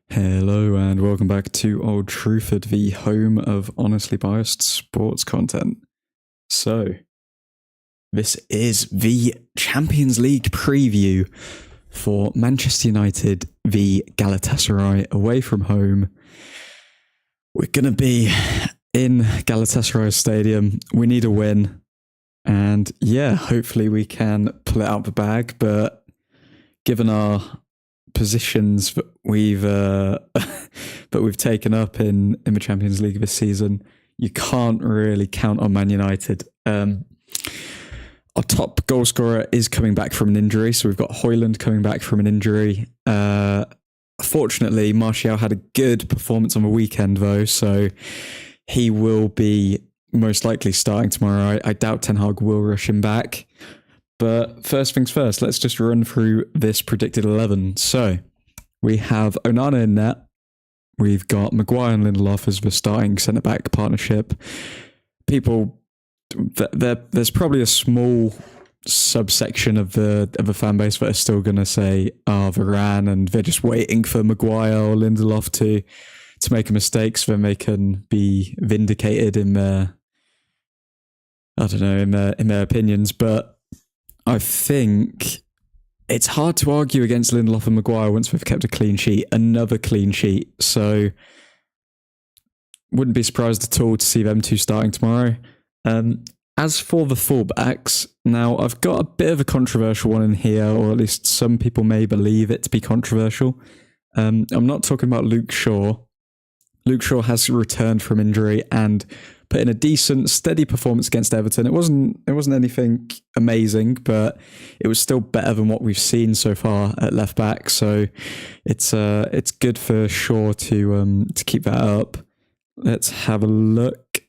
Hello and welcome back to Old Truthford, the home of honestly biased sports content. So, this is the Champions League preview for Manchester United v Galatasaray away from home. We're going to be in Galatasaray Stadium. We need a win. And yeah, hopefully we can pull it out the bag. But given our positions that we've taken up in the Champions League this season, you can't really count on Man United. Our top goal scorer is coming back from an injury, so we've got Højlund coming back from an injury. Fortunately, Martial had a good performance on the weekend though, so he will be most likely starting tomorrow. I doubt Ten Hag will rush him back. But first things first, let's just run through this predicted 11. So we have Onana in net. We've got Maguire and Lindelof as the starting centre-back partnership. There's probably a small subsection of the fan base that are still going to say, Varane, and they're just waiting for Maguire or Lindelof to make a mistake so then they can be vindicated in their opinions. But I think it's hard to argue against Lindelof and Maguire once we've kept a clean sheet, another clean sheet. So wouldn't be surprised at all to see them two starting tomorrow. As for the fullbacks, now I've got a bit of a controversial one in here, or at least some people may believe it to be controversial. I'm not talking about Luke Shaw. Luke Shaw has returned from injury and put in a decent, steady performance against Everton. It wasn't anything amazing, but it was still better than what we've seen so far at left back. So it's good for Shaw to keep that up. Let's have a look.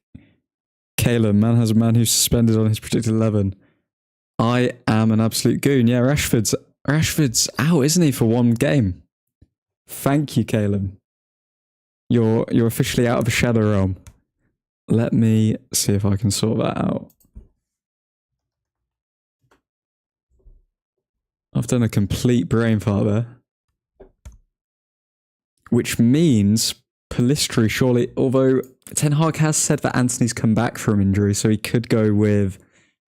Caleb, man has a man who's suspended on his predicted 11. I am an absolute goon. Yeah, Rashford's out, isn't he, for one game? Thank you, Caleb. You're officially out of the shadow realm. Let me see if I can sort that out. I've done a complete brain fart there. Which means Pellistri, surely, although Ten Hag has said that Anthony's come back from injury, so he could go with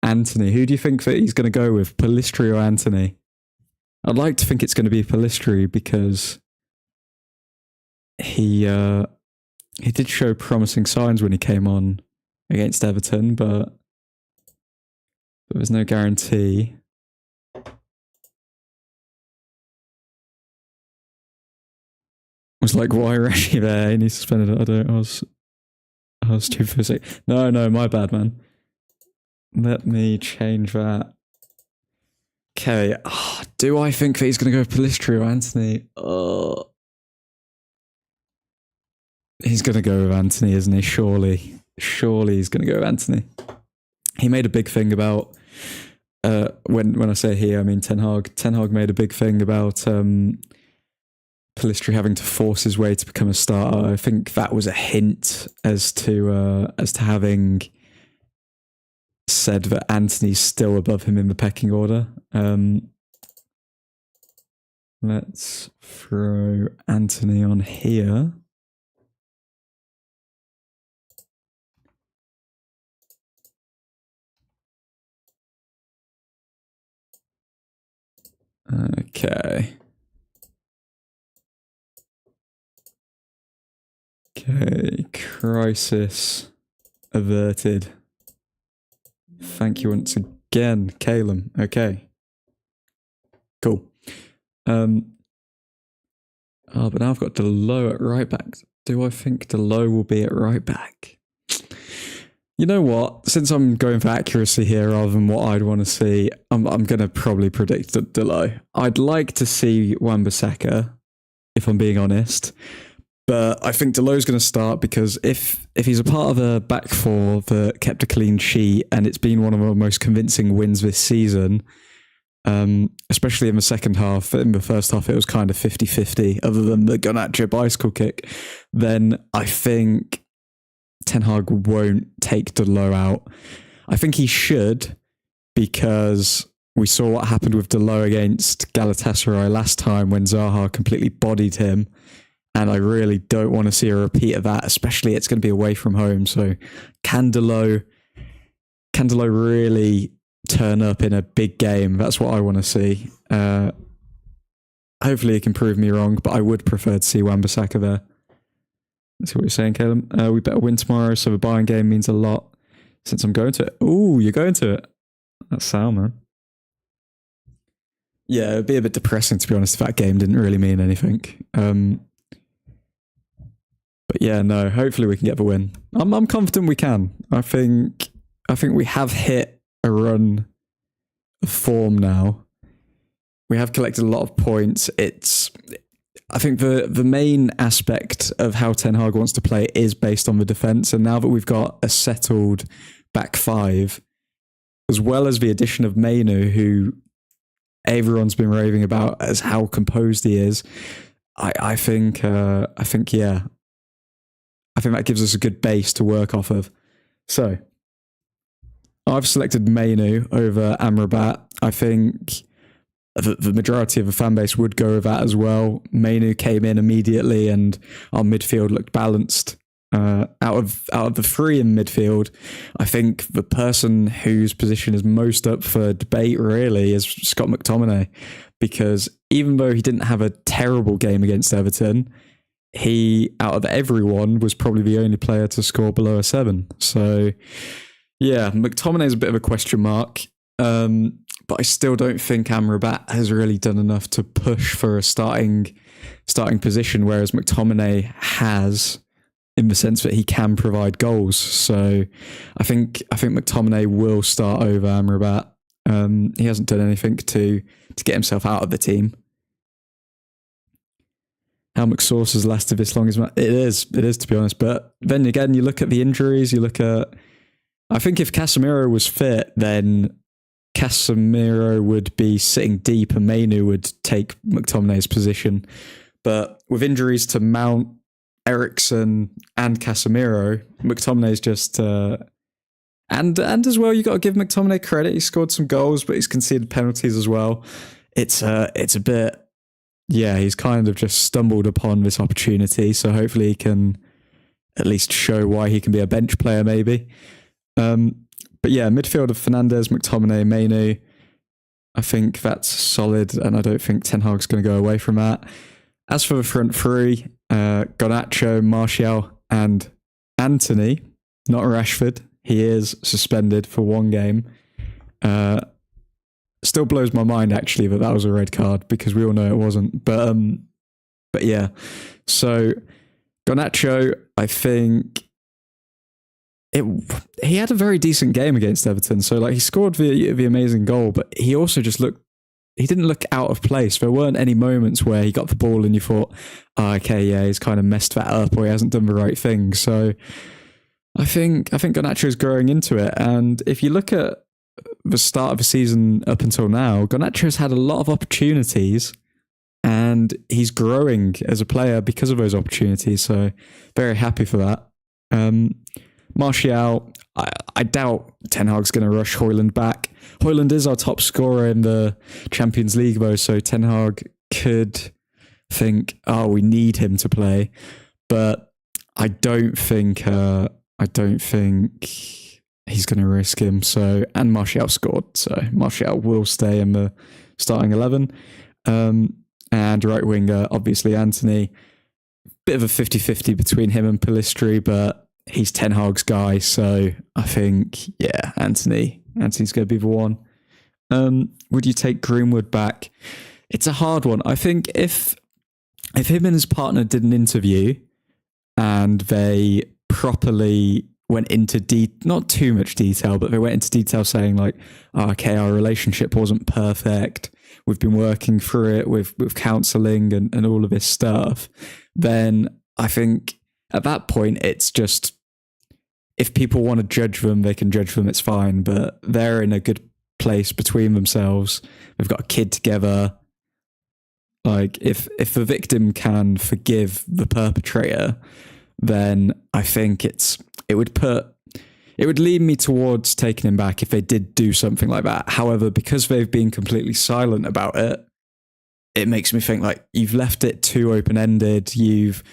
Anthony. Who do you think that he's going to go with, Pellistri or Anthony? I'd like to think it's going to be Pellistri because he did show promising signs when he came on against Everton, but there was no guarantee. I was like, why Rashi there? And he suspended it. I was too physic. No, my bad, man. Let me change that. Okay. Do I think that he's going to go with Pellistri or Anthony? He's going to go with Anthony, isn't he? Surely he's going to go with Anthony. He made a big thing about, when I say he, I mean Ten Hag. Ten Hag made a big thing about Pellistri having to force his way to become a starter. I think that was a hint as to having said that Anthony's still above him in the pecking order. Let's throw Anthony on here. Okay, crisis averted. Thank you once again, Caleb. Okay, cool. But now I've got Delo at right back. Do I think Delo will be at right back? You know what? Since I'm going for accuracy here rather than what I'd want to see, I'm going to probably predict Delo. I'd like to see Wan-Bissaka, if I'm being honest. But I think Delo's going to start because if he's a part of a back four that kept a clean sheet and it's been one of our most convincing wins this season, especially in the second half, in the first half it was kind of 50-50 other than the Garnacho bicycle kick, then I think Ten Hag won't take Delo out. I think he should, because we saw what happened with Delo against Galatasaray last time when Zaha completely bodied him. And I really don't want to see a repeat of that, especially it's going to be away from home. So can Delo really turn up in a big game? That's what I want to see. Hopefully he can prove me wrong, but I would prefer to see Wan-Bissaka there. Let's see what you're saying, Caleb. We better win tomorrow, so the Bayern game means a lot since I'm going to it. Ooh, you're going to it. That's sound, man. Yeah, it'd be a bit depressing, to be honest, if that game didn't really mean anything. But yeah, no, hopefully we can get the win. I'm confident we can. I think we have hit a run of form now. We have collected a lot of points. I think the main aspect of how Ten Hag wants to play is based on the defence. And now that we've got a settled back five, as well as the addition of Mainu, who everyone's been raving about as how composed he is, I think that gives us a good base to work off of. So I've selected Mainu over Amrabat. I think the majority of the fan base would go with that as well. Mainu came in immediately and our midfield looked balanced. Out of the three in midfield, I think the person whose position is most up for debate really is Scott McTominay, because even though he didn't have a terrible game against Everton, he, out of everyone, was probably the only player to score below a 7. So yeah, McTominay is a bit of a question mark. But I still don't think Amrabat has really done enough to push for a starting position, whereas McTominay has, in the sense that he can provide goals. So I think McTominay will start over Amrabat. He hasn't done anything to get himself out of the team. How McSauce has lasted this long it is to be honest. But then again, you look at the injuries. I think if Casemiro was fit, then Casemiro would be sitting deep and Mainu would take McTominay's position. But with injuries to Mount, Eriksen and Casemiro, McTominay's just... and as well, you got to give McTominay credit. He scored some goals, but he's conceded penalties as well. It's a bit... Yeah, he's kind of just stumbled upon this opportunity, so hopefully he can at least show why he can be a bench player maybe. But yeah, midfield of Fernandes, McTominay, Mainu. I think that's solid, and I don't think Ten Hag's going to go away from that. As for the front three, Garnacho, Martial, and Antony, not Rashford. He is suspended for one game. Still blows my mind actually that was a red card, because we all know it wasn't. But yeah, so Garnacho, I think he had a very decent game against Everton. So like he scored the amazing goal, but he also just he didn't look out of place. There weren't any moments where he got the ball and you thought, oh, okay, yeah, he's kind of messed that up or he hasn't done the right thing. So I think Garnacho is growing into it. And if you look at the start of the season up until now, Garnacho has had a lot of opportunities and he's growing as a player because of those opportunities. So very happy for that. Martial, I doubt Ten Hag's going to rush Højlund back. Højlund is our top scorer in the Champions League though, so Ten Hag could think, oh, we need him to play. But I don't think he's going to risk him. So, and Martial scored, so Martial will stay in the starting 11. And right winger, obviously Antony. Bit of a 50-50 between him and Pellistri, but he's Ten Hag's guy, so I think, yeah, Antony's going to be the one. Would you take Greenwood back? It's a hard one. I think if him and his partner did an interview and they properly went into not too much detail, but they went into detail saying like, oh, okay, our relationship wasn't perfect. We've been working through it with counselling and all of this stuff. Then I think at that point, it's just, if people want to judge them, they can judge them, it's fine. But they're in a good place between themselves. They've got a kid together. Like, if the victim can forgive the perpetrator, then I think it would lead me towards taking him back if they did do something like that. However, because they've been completely silent about it, it makes me think like you've left it too open-ended. You've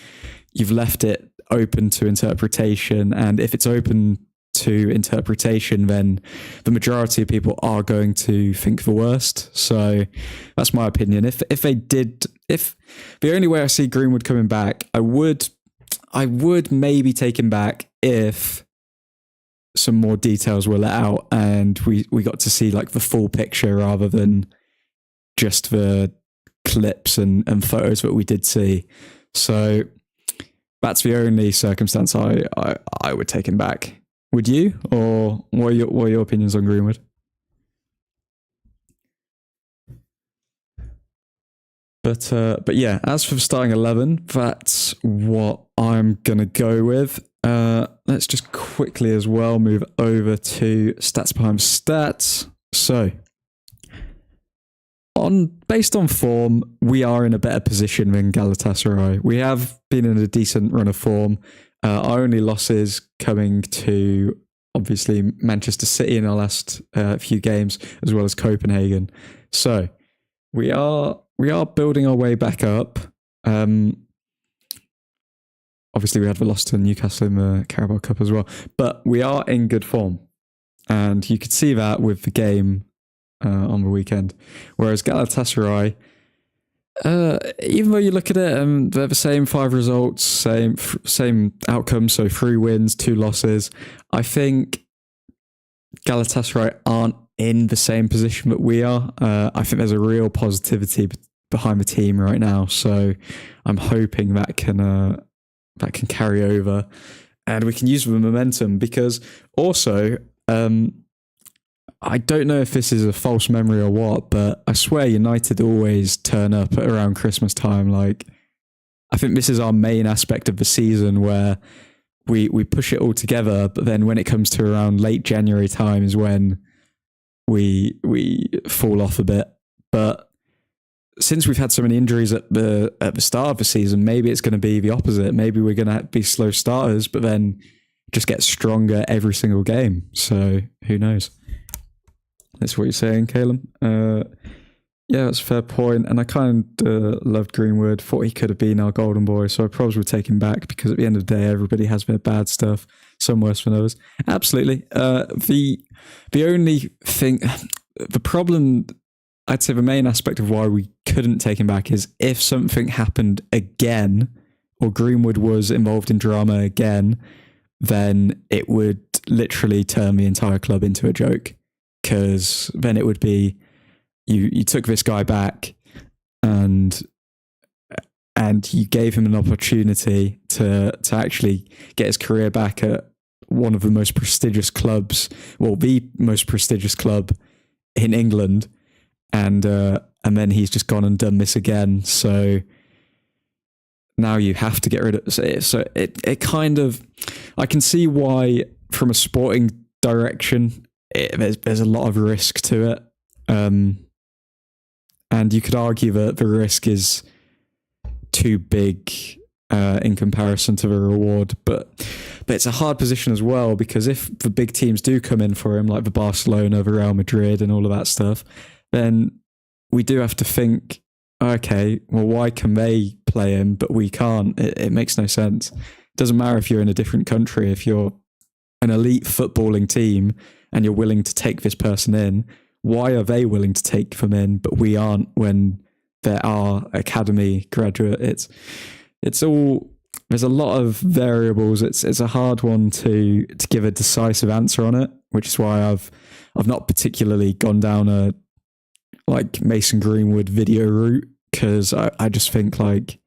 left it open to interpretation, and if it's open to interpretation, then the majority of people are going to think the worst. So that's my opinion. If the only way I see Greenwood coming back, I would maybe take him back if some more details were let out and we got to see like the full picture rather than just the clips and photos that we did see. So that's the only circumstance I would take him back. Would you? Or what are your opinions on Greenwood? But yeah, as for the starting 11, that's what I'm going to go with. Let's just quickly as well move over to stats behind stats. So, based on form, we are in a better position than Galatasaray. We have been in a decent run of form. Our only losses coming to obviously Manchester City in our last few games, as well as Copenhagen. So we are building our way back up. Obviously, we had the loss to Newcastle in the Carabao Cup as well, but we are in good form, and you could see that with the game on the weekend. Whereas Galatasaray, even though you look at it, they're the same 5 results, same outcome, so 3 wins, 2 losses. I think Galatasaray aren't in the same position that we are. I think there's a real positivity behind the team right now, so I'm hoping that can carry over and we can use the momentum, because also I don't know if this is a false memory or what, but I swear United always turn up at around Christmas time. Like, I think this is our main aspect of the season where we push it all together, but then when it comes to around late January time is when we fall off a bit. But since we've had so many injuries at the start of the season, maybe it's going to be the opposite. Maybe we're going to be slow starters, but then just get stronger every single game. So who knows? That's what you're saying, Caleb. Yeah, that's a fair point. And I kind of loved Greenwood. Thought he could have been our golden boy. So I probably would take him back, because at the end of the day, everybody has their bad stuff. Some worse than others. Absolutely. The only thing, the problem, I'd say the main aspect of why we couldn't take him back is if something happened again, or Greenwood was involved in drama again, then it would literally turn the entire club into a joke. Because then it would be, you took this guy back and you gave him an opportunity to actually get his career back at one of the most prestigious clubs, well, the most prestigious club in England, and then he's just gone and done this again. So now you have to get rid of it. So it kind of, I can see why from a sporting direction, there's a lot of risk to it. And you could argue that the risk is too big in comparison to the reward. But it's a hard position as well, because if the big teams do come in for him, like the Barcelona, the Real Madrid and all of that stuff, then we do have to think, okay, well, why can they play him but we can't? It makes no sense. It doesn't matter if you're in a different country. If you're an elite footballing team and you're willing to take this person in, why are they willing to take them in but we aren't, when there are academy graduate? It's all, there's a lot of variables. It's a hard one to give a decisive answer on it, which is why I've not particularly gone down a like Mason Greenwood video route, because I just think like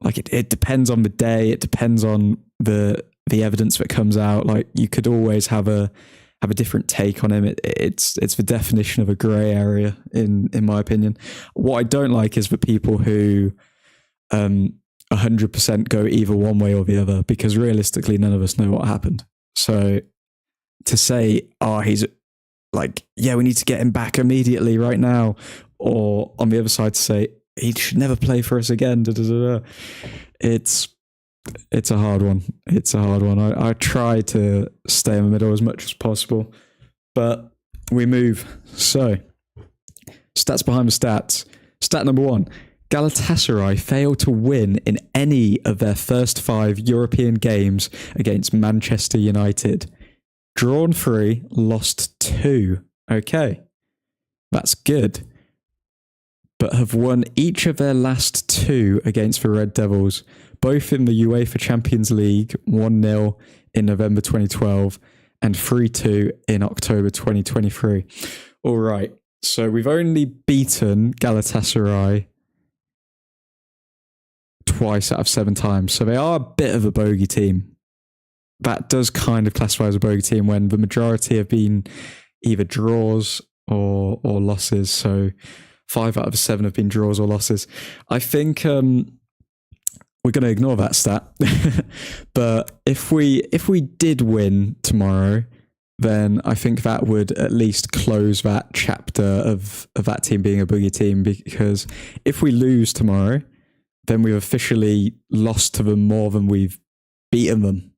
it depends on the day, it depends on the evidence that comes out. Like, you could always have a different take on him. It's the definition of a grey area in my opinion. What I don't like is the people who 100% go either one way or the other, because realistically none of us know what happened. So to say, oh, he's like, yeah, we need to get him back immediately right now, or on the other side to say he should never play for us again, it's a hard one. It's a hard one. I try to stay in the middle as much as possible, but we move. So, stats behind the stats. Stat number 1. Galatasaray failed to win in any of their first 5 European games against Manchester United. Drawn 3, lost 2. Okay, that's good. But have won each of their last 2 against the Red Devils, both in the UEFA Champions League, 1-0 in November 2012 and 3-2 in October 2023. All right, so we've only beaten Galatasaray twice out of 7 times. So they are a bit of a bogey team. That does kind of classify as a bogey team when the majority have been either draws or losses. So 5 out of 7 have been draws or losses. I think we're going to ignore that stat. But if we did win tomorrow, then I think that would at least close that chapter of that team being a bogey team, because if we lose tomorrow, then we've officially lost to them more than we've beaten them.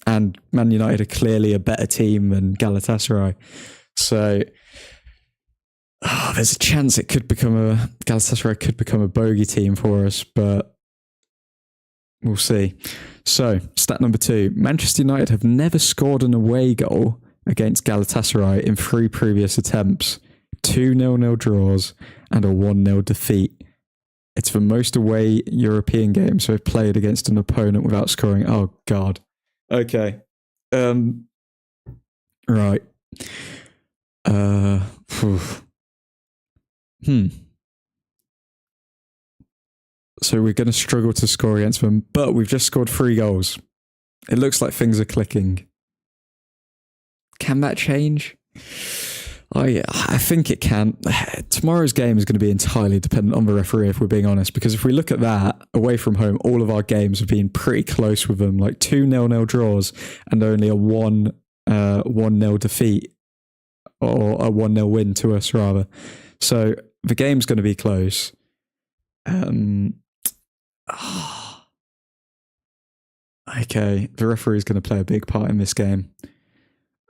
And Man United are clearly a better team than Galatasaray. So there's a chance Galatasaray could become a bogey team for us, but we'll see. So, stat number 2. Manchester United have never scored an away goal against Galatasaray in 3 previous attempts. 2 0-0 draws and a 1-0 defeat. It's the most away European games they've played against an opponent without scoring. Oh, God. Okay. Right. So we're going to struggle to score against them, but we've just scored 3 goals. It looks like things are clicking. Can that change? I think it can. Tomorrow's game is going to be entirely dependent on the referee, if we're being honest, because if we look at that, away from home, all of our games have been pretty close with them, like 2 0-0 draws and only a 1-0 defeat, or a 1-0 win to us, rather. So the game's going to be close. Okay, the referee is going to play a big part in this game.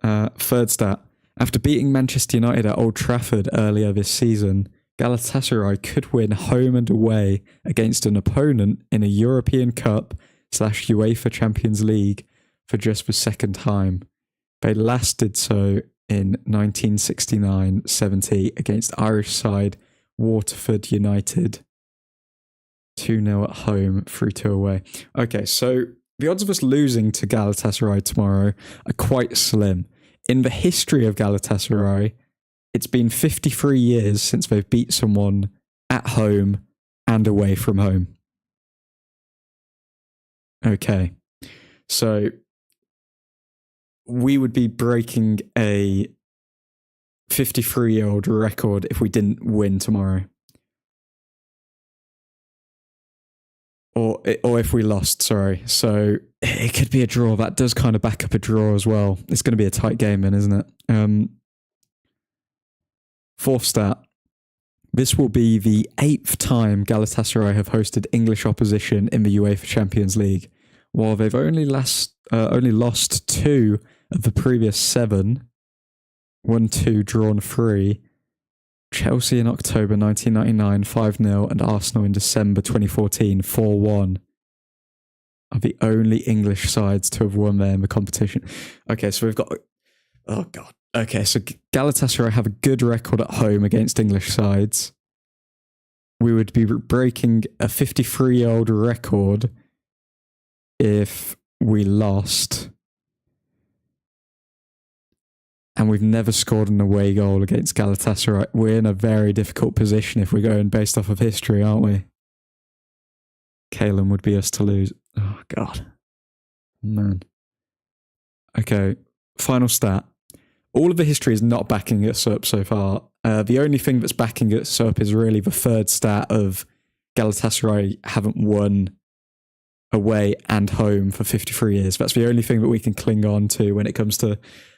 Third stat. After beating Manchester United at Old Trafford earlier this season, Galatasaray could win home and away against an opponent in a European Cup / UEFA Champions League for just the second time. They last did so in 1969-70 against Irish side Waterford United. 2-0 at home, 3-2 away. Okay, so the odds of us losing to Galatasaray tomorrow are quite slim. In the history of Galatasaray, it's been 53 years since they've beat someone at home and away from home. Okay, so we would be breaking a 53-year-old record if we didn't win tomorrow. Or if we lost, sorry. So it could be a draw. That does kind of back up a draw as well. It's going to be a tight game then, isn't it? Fourth stat. This will be the 8th time Galatasaray have hosted English opposition in the UEFA Champions League. While they've only lost 2 of the previous 7, 1-2, drawn 3, Chelsea in October 1999, 5-0, and Arsenal in December 2014, 4-1, are the only English sides to have won there in the competition. Okay, so we've got... Oh, God. Okay, so Galatasaray have a good record at home against English sides. We would be breaking a 53-year-old record if we lost. And we've never scored an away goal against Galatasaray. We're in a very difficult position if we're going based off of history, aren't we? Kalen would be us to lose. Oh, God. Man. Okay, final stat. All of the history is not backing us up so far. The only thing that's backing us up is really the third stat of Galatasaray haven't won away and home for 53 years. That's the only thing that we can cling on to when it comes to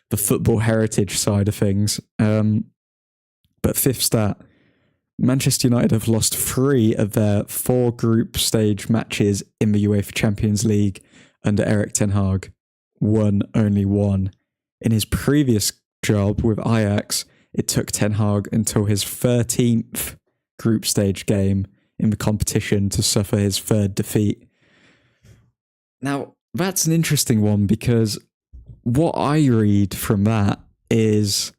the football heritage side of things. But fifth stat, Manchester United have lost 3 of their 4 group stage matches in the UEFA Champions League under Erik ten Hag. Won only 1. In his previous job with Ajax, it took ten Hag until his 13th group stage game in the competition to suffer his third defeat. Now, that's an interesting one because what I read from that is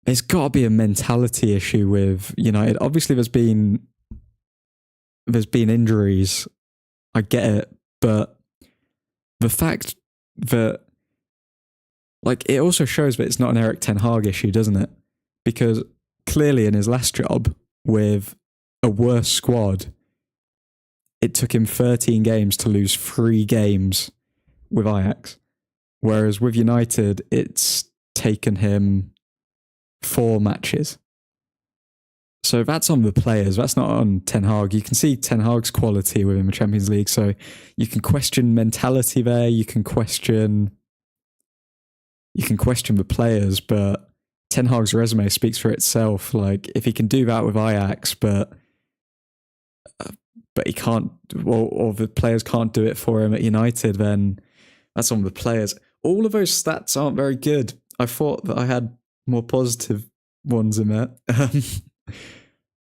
there's got to be a mentality issue with United. Obviously, there's been injuries. I get it, but the fact that, like, it also shows that it's not an Erik ten Hag issue, doesn't it? Because clearly in his last job with a worse squad, it took him 13 games to lose 3 games with Ajax. Whereas with United, it's taken him 4 matches. So that's on the players. That's not on Ten Hag. You can see Ten Hag's quality within the Champions League. So you can question mentality there. You can question the players, but Ten Hag's resume speaks for itself. Like, if he can do that with Ajax, but he can't, or the players can't do it for him at United, then that's on the players. All of those stats aren't very good. I thought that I had more positive ones in there.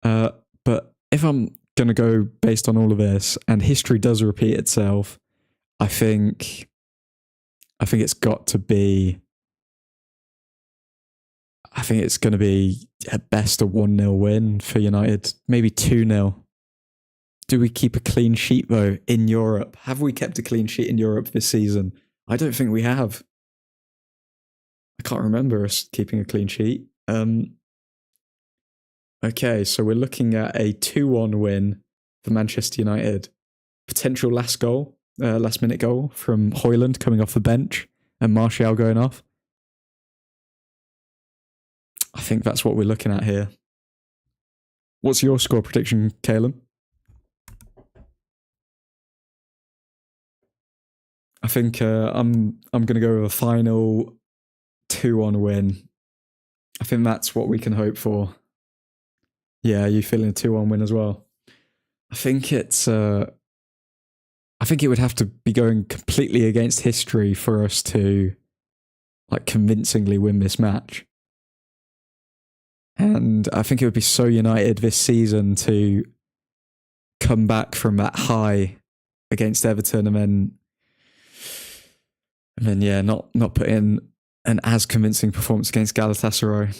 But if I'm going to go based on all of this, and history does repeat itself, I think it's got to be, I think it's going to be at best a 1-0 win for United, maybe 2-0. Do we keep a clean sheet though in Europe? Have we kept a clean sheet in Europe this season? I don't think we have. I can't remember us keeping a clean sheet. Okay, so we're looking at a 2-1 win for Manchester United. Potential last minute goal from Højlund coming off the bench and Martial going off. I think that's what we're looking at here. What's your score prediction, Caleb? I think I'm going to go with a final 2-1 win. I think that's what we can hope for. Yeah, you feeling a 2-1 win as well? I think it would have to be going completely against history for us to, like, convincingly win this match. And I think it would be so United this season to come back from that high against Everton and then yeah, not put in an as convincing performance against Galatasaray.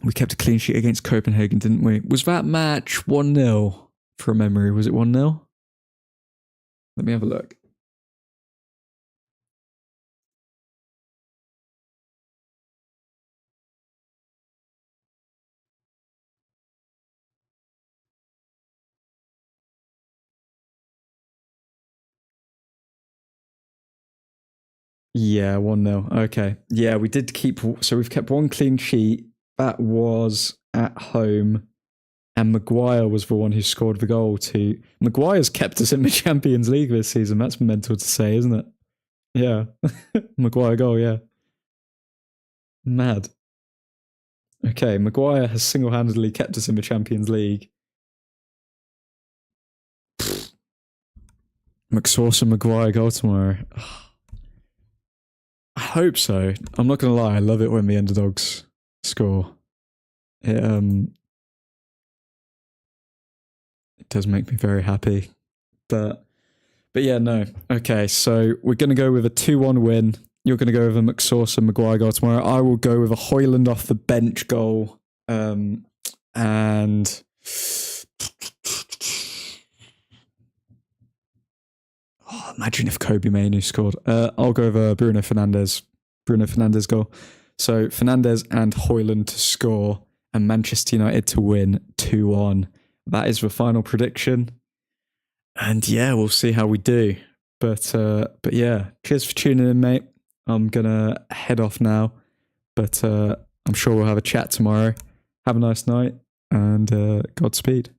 We kept a clean sheet against Copenhagen, didn't we? Was that match 1-0 from memory? Was it 1-0? Let me have a look. Yeah, 1-0. Okay. Yeah, we did keep, so we've kept one clean sheet. That was at home. And Maguire was the one who scored the goal to... Maguire's kept us in the Champions League this season. That's mental to say, isn't it? Yeah. Maguire goal, yeah. Mad. Okay, Maguire has single-handedly kept us in the Champions League. McSauce Maguire goal tomorrow. I hope so. I'm not going to lie. I love it when the underdogs score. It does make me very happy. But yeah, no. Okay, so we're going to go with a 2-1 win. You're going to go with a McSauce and Maguire goal tomorrow. I will go with a Højlund off the bench goal. And imagine if Kobe Mainoo scored. I'll go with a Bruno Fernandes goal. So Fernandes and Højlund to score and Manchester United to win 2-1. That is the final prediction. And yeah, we'll see how we do. But yeah, cheers for tuning in, mate. I'm going to head off now. But I'm sure we'll have a chat tomorrow. Have a nice night and Godspeed.